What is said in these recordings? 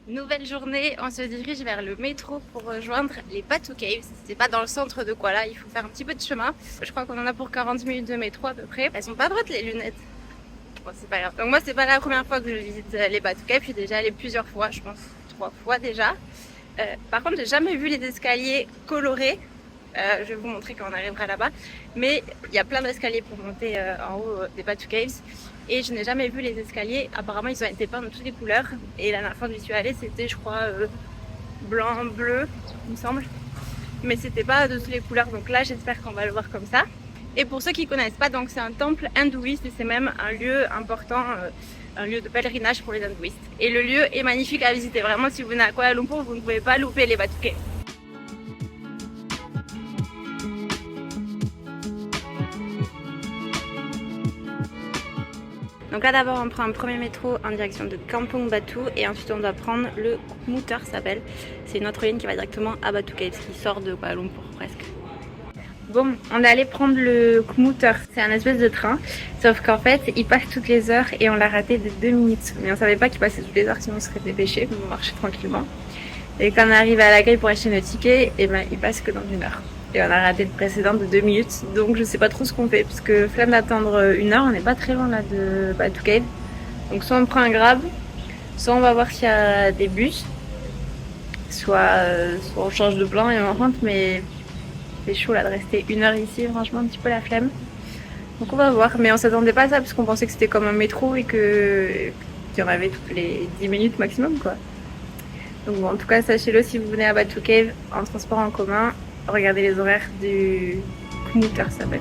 Nouvelle journée, on se dirige vers le métro pour rejoindre les Batu Caves. C'est pas dans le centre de Kuala, il faut faire un petit peu de chemin. Je crois qu'on en a pour 40 minutes de métro à peu près. Elles sont pas droites les lunettes. Bon, c'est pas grave. Donc moi, c'est pas la première fois que je visite les Batu Caves. Je suis déjà allée plusieurs fois, je pense 3 fois déjà. Par contre, j'ai jamais vu les escaliers colorés. Je vais vous montrer quand on arrivera là-bas. Mais il y a plein d'escaliers pour monter en haut des Batu Caves. Et je n'ai jamais vu les escaliers. Apparemment, ils ont été peints de toutes les couleurs. Et la dernière fois que j'y suis allée, c'était, je crois, blanc, bleu, il me semble. Mais c'était pas de toutes les couleurs. Donc là, j'espère qu'on va le voir comme ça. Et pour ceux qui connaissent pas, donc c'est un temple hindouiste et c'est même un lieu important, un lieu de pèlerinage pour les hindouistes. Et le lieu est magnifique à visiter. Vraiment, si vous venez à Kuala Lumpur, vous ne pouvez pas louper les Batu Caves. Donc là d'abord on prend un premier métro en direction de Kampung Batu et ensuite on doit prendre le Komuter s'appelle. C'est une autre ligne qui va directement à Batu Caves qui sort de Kuala Lumpur presque. Bon, on est allé prendre le Komuter, c'est un espèce de train, sauf qu'en fait il passe toutes les heures et on l'a raté de 2 minutes. Mais on savait pas qu'il passait toutes les heures sinon on serait dépêché, on marchait tranquillement. Et quand on est arrivé à l'accueil pour acheter nos tickets, et ben il passe que dans 1 heure. Et on a raté le précédent de 2 minutes, donc je sais pas trop ce qu'on fait, parce que flemme d'attendre 1 heure, on n'est pas très loin là de Batu Cave. Donc soit on prend un Grab, soit on va voir s'il y a des bus, soit on change de plan et on rentre, mais c'est chaud là de rester 1 heure ici, franchement un petit peu la flemme. Donc on va voir, mais on s'attendait pas à ça, parce qu'on pensait que c'était comme un métro et qu'il y en avait toutes les 10 minutes maximum quoi. Donc bon, en tout cas sachez-le, si vous venez à Batu Cave en transport en commun, regardez les horaires du Komuter ça s'appelle.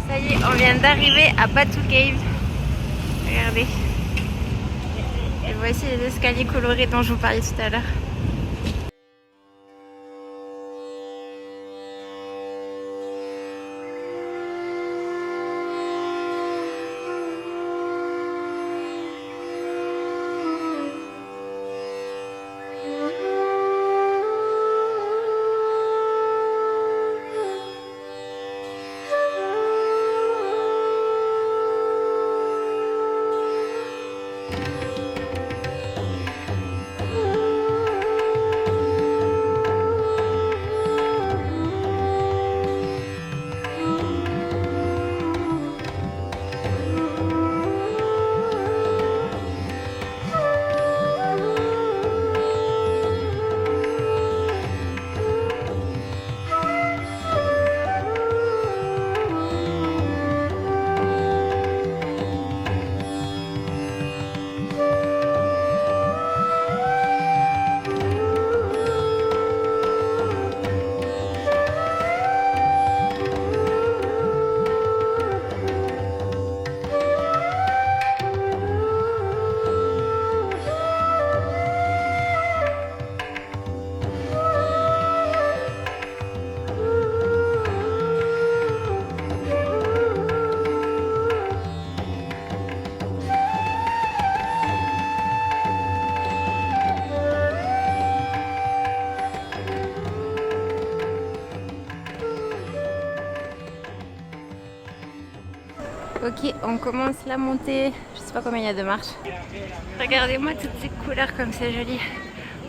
Ça y est, on vient d'arriver à Batu Cave. Regardez. Et voici les escaliers colorés dont je vous parlais tout à l'heure. Ok, on commence la montée. Je sais pas combien il y a de marches. Regardez-moi toutes ces couleurs comme c'est joli.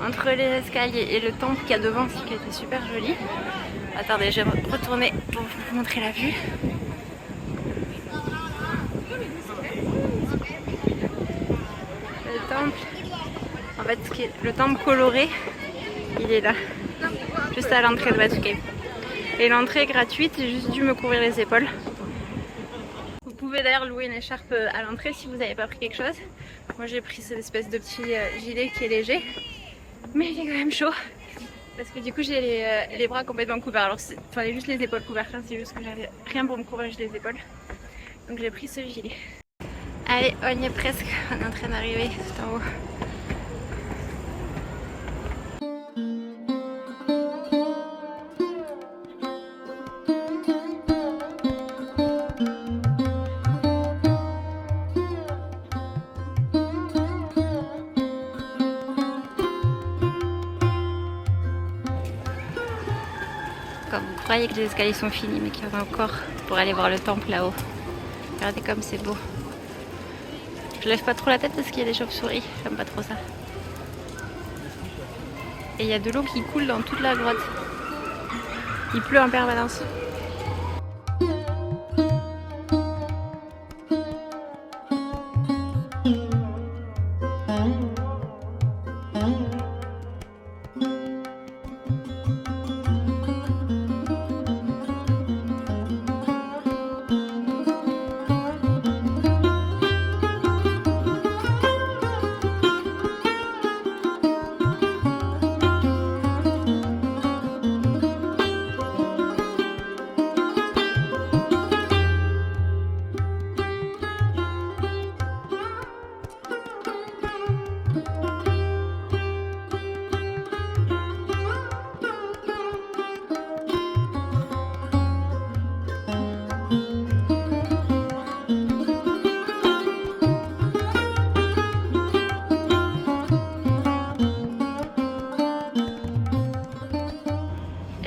Entre les escaliers et le temple qu'il y a devant aussi qui était super joli. Attendez, je vais retourner pour vous montrer la vue. Le temple, en fait le temple coloré, il est là. Juste à l'entrée de Batu Cave. Et l'entrée est gratuite, j'ai juste dû me couvrir les épaules. Vous pouvez d'ailleurs louer une écharpe à l'entrée si vous n'avez pas pris quelque chose. Moi j'ai pris cette espèce de petit gilet qui est léger, mais il est quand même chaud parce que du coup j'ai les bras complètement couverts. Alors enfin juste les épaules couvertes, c'est juste que j'avais rien pour me couvrir juste les épaules. Donc j'ai pris ce gilet. Allez, on y est presque, on est en train d'arriver tout en haut. Quand vous croyez que les escaliers sont finis, mais qu'il y en a encore pour aller voir le temple là-haut. Regardez comme c'est beau. Je lève pas trop la tête parce qu'il y a des chauves-souris, j'aime pas trop ça. Et il y a de l'eau qui coule dans toute la grotte. Il pleut en permanence.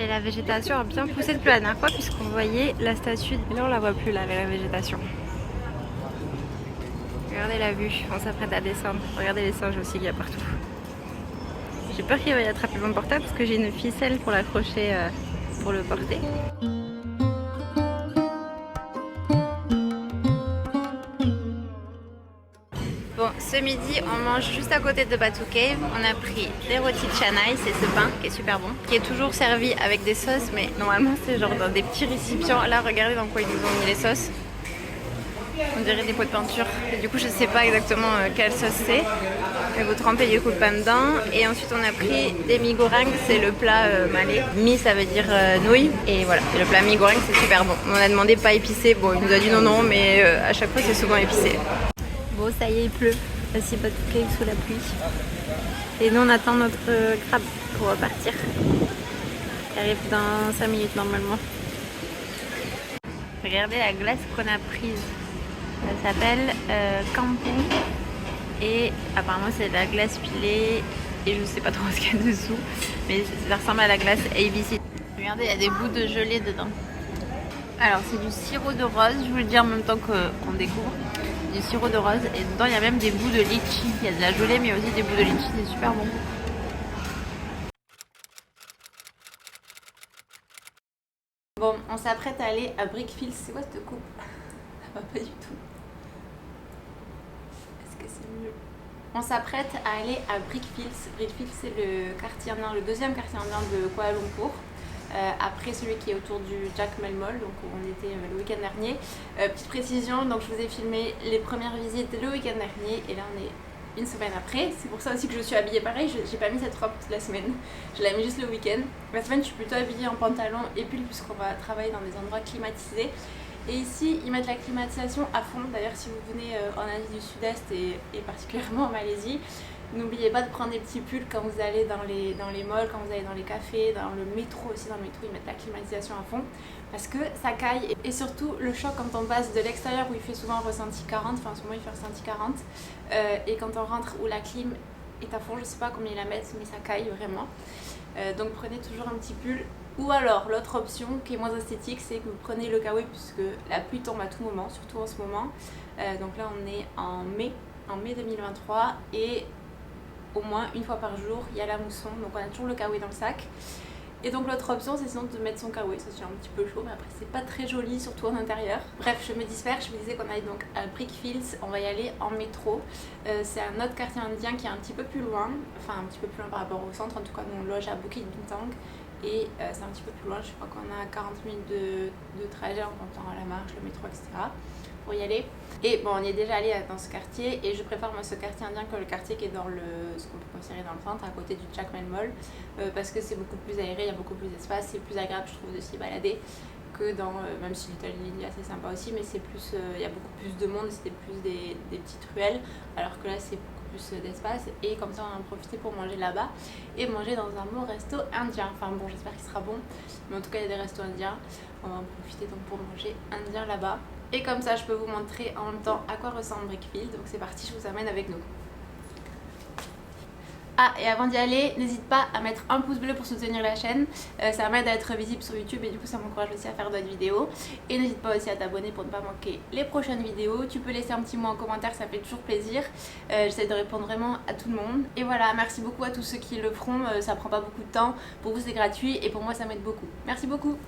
La végétation a bien poussé depuis la dernière fois puisqu'on voyait la statue. Et là on la voit plus là avec la végétation. Regardez la vue, on s'apprête à descendre. Regardez les singes aussi qu'il y a partout. J'ai peur qu'il va y attraper mon portable parce que j'ai une ficelle pour l'accrocher pour le porter. Bon, ce midi, on mange juste à côté de Batu Cave. On a pris des rôtis de Chennai, c'est ce pain qui est super bon, qui est toujours servi avec des sauces, mais normalement c'est genre dans des petits récipients. Là, regardez dans quoi ils nous ont mis les sauces. On dirait des pots de peinture. Et du coup, je sais pas exactement quelle sauce c'est. Mais vous trempez du coup le pain dedans. Et ensuite, on a pris des mie goreng, c'est le plat malais. Mi, ça veut dire nouilles. Et voilà, et le plat mie goreng, c'est super bon. On a demandé pas épicé. Bon, il nous a dit non, mais à chaque fois, c'est souvent épicé. Bon, ça y est, il pleut. Voici Batu Cave sous la pluie. Et nous, on attend notre crabe pour repartir. Il arrive dans 5 minutes normalement. Regardez la glace qu'on a prise. Elle s'appelle Kampung. Et apparemment, c'est de la glace pilée. Et je sais pas trop ce qu'il y a dessous. Mais ça ressemble à la glace ABC. Regardez, il y a des bouts de gelée dedans. Alors, c'est du sirop de rose. Je vous le dis en même temps qu'on découvre. Du sirop de rose et dedans il y a même des bouts de litchi. Il y a de la gelée mais aussi des bouts de litchi, c'est super bon. Bon, on s'apprête à aller à Brickfields. C'est quoi cette coupe? Ça va pas du tout. Est-ce que c'est mieux? On s'apprête à aller à Brickfields. Brickfields c'est le quartier indien, le deuxième quartier indien de Kuala Lumpur. Après celui qui est autour du Jack Mall Mall, donc où on était le week-end dernier. Petite précision, donc je vous ai filmé les premières visites le week-end dernier et là on est une semaine après. C'est pour ça aussi que je suis habillée pareil, j'ai pas mis cette robe toute la semaine, je l'ai mis juste le week-end. La semaine je suis plutôt habillée en pantalon et pull puisqu'on va travailler dans des endroits climatisés. Et ici ils mettent la climatisation à fond. D'ailleurs si vous venez en Asie du Sud-Est et particulièrement en Malaisie, n'oubliez pas de prendre des petits pulls quand vous allez dans les malls, quand vous allez dans les cafés, dans le métro aussi. Dans le métro, ils mettent la climatisation à fond parce que ça caille. Et surtout, le choc quand on passe de l'extérieur où il fait souvent ressenti 40, enfin en ce moment il fait ressenti 40, et quand on rentre où la clim est à fond, je sais pas combien ils la mettent, mais ça caille vraiment. Donc prenez toujours un petit pull. Ou alors, l'autre option qui est moins esthétique, c'est que vous prenez le kawaii puisque la pluie tombe à tout moment, surtout en ce moment. Donc là, on est en mai 2023 et au moins une fois par jour il y a la mousson, donc on a toujours le kawaii dans le sac. Et donc l'autre option c'est sinon de mettre son kawaii, ça c'est un petit peu chaud mais après c'est pas très joli surtout en intérieur. Bref, je me disperse, je me disais qu'on allait donc à Brickfields, on va y aller en métro. C'est un autre quartier indien qui est un petit peu plus loin, enfin un petit peu plus loin par rapport au centre, en tout cas nous on loge à Bukit Bintang et c'est un petit peu plus loin, je crois qu'on a 40 minutes de trajet en comptant la marche, le métro etc. pour y aller. Et bon, on y est déjà allé dans ce quartier et je préfère moi ce quartier indien que le quartier qui est dans ce qu'on peut considérer dans le centre, à côté du Jack Mall Mall, parce que c'est beaucoup plus aéré, il y a beaucoup plus d'espace, c'est plus agréable je trouve de s'y balader que dans, même si Little Italy est assez sympa aussi, mais c'est plus, il y a beaucoup plus de monde, c'était plus des petites ruelles, alors que là c'est beaucoup plus d'espace et comme ça on va en profiter pour manger là-bas et manger dans un bon resto indien. Enfin bon, j'espère qu'il sera bon, mais en tout cas il y a des restos indiens, on va en profiter donc pour manger indien là-bas. Et comme ça, je peux vous montrer en même temps à quoi ressemble Brickfields. Donc c'est parti, je vous amène avec nous. Ah, et avant d'y aller, n'hésite pas à mettre un pouce bleu pour soutenir la chaîne. Ça m'aide à être visible sur YouTube et du coup ça m'encourage aussi à faire d'autres vidéos. Et n'hésite pas aussi à t'abonner pour ne pas manquer les prochaines vidéos. Tu peux laisser un petit mot en commentaire, ça fait toujours plaisir. J'essaie de répondre vraiment à tout le monde. Et voilà, merci beaucoup à tous ceux qui le feront. Ça prend pas beaucoup de temps. Pour vous c'est gratuit et pour moi ça m'aide beaucoup. Merci beaucoup.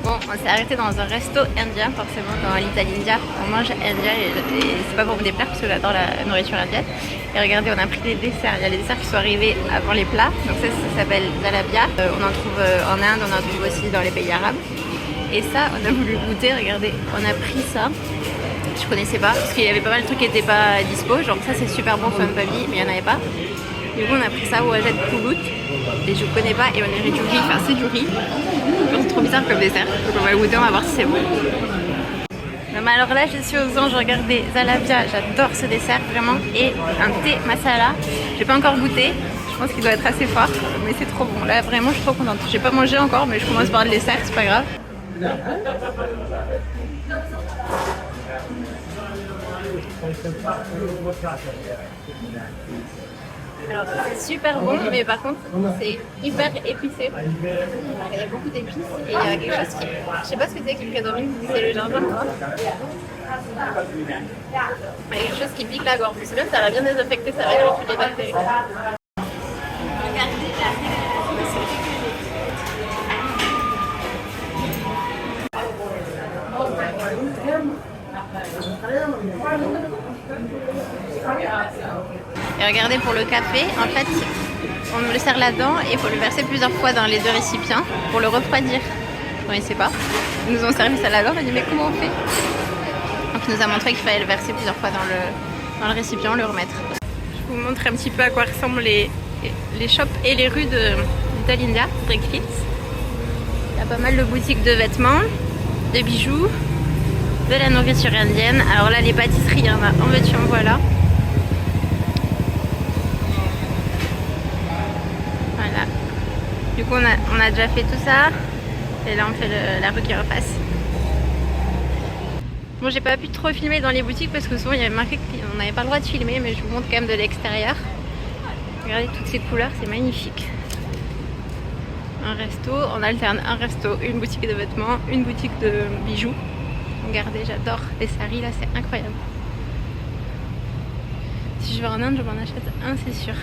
Bon, on s'est arrêté dans un resto indien, forcément dans l'Italie India. On mange indien et c'est pas pour me déplaire parce que j'adore la nourriture indienne. Et regardez, on a pris des desserts. Il y a les desserts qui sont arrivés avant les plats. Donc ça s'appelle jalabia. On en trouve en Inde, on en trouve aussi dans les pays arabes. Et ça, on a voulu goûter. Regardez, on a pris ça. Je connaissais pas parce qu'il y avait pas mal de trucs qui n'étaient pas dispo. Genre ça, c'est super bon sur une famille, mais il n'y en avait pas. Du coup, on a pris ça au Wajad Poulout. Et je connais pas et on dirait du riz. Enfin, c'est du riz. C'est trop bizarre comme dessert. Donc on va le goûter, on va voir si c'est bon. Non, mais alors là, je suis aux anges. Regardez, jalabia, j'adore ce dessert vraiment. Et un thé masala. J'ai pas encore goûté. Je pense qu'il doit être assez fort, mais c'est trop bon. Là, vraiment, je suis trop contente. J'ai pas mangé encore, mais je commence par le dessert, c'est pas grave. Alors c'est super bon, mais par contre c'est hyper épicé. Il y a beaucoup d'épices et il y a quelque chose qui, je sais pas ce que c'est qui prédomine, c'est le gingembre. Il y a quelque chose qui pique la gorge. C'est même ça va bien désinfecter, ça va aller toutes les bactéries. Et regardez, pour le café, en fait, on nous le sert là-dedans et il faut le verser plusieurs fois dans les deux récipients pour le refroidir. Je ne connaissais pas. Ils nous ont servi ça là-dedans, on a dit mais comment on fait? Donc il nous a montré qu'il fallait le verser plusieurs fois dans le récipient, le remettre. Je vous montre un petit peu à quoi ressemblent les shops et les rues de Little India, Brickfields. Il y a pas mal de boutiques de vêtements, de bijoux, de la nourriture indienne. Alors là, les pâtisseries, il y en a en veux-tu en voilà. Voilà. Du coup, on a déjà fait tout ça. Et là, on fait la rue qui repasse. Bon, j'ai pas pu trop filmer dans les boutiques parce que souvent, il y avait marqué qu'on n'avait pas le droit de filmer. Mais je vous montre quand même de l'extérieur. Regardez toutes ces couleurs, c'est magnifique. Un resto, on alterne un resto, une boutique de vêtements, une boutique de bijoux. Regardez, j'adore les saris là, c'est incroyable. Si je vais en Inde, je m'en achète un, c'est sûr.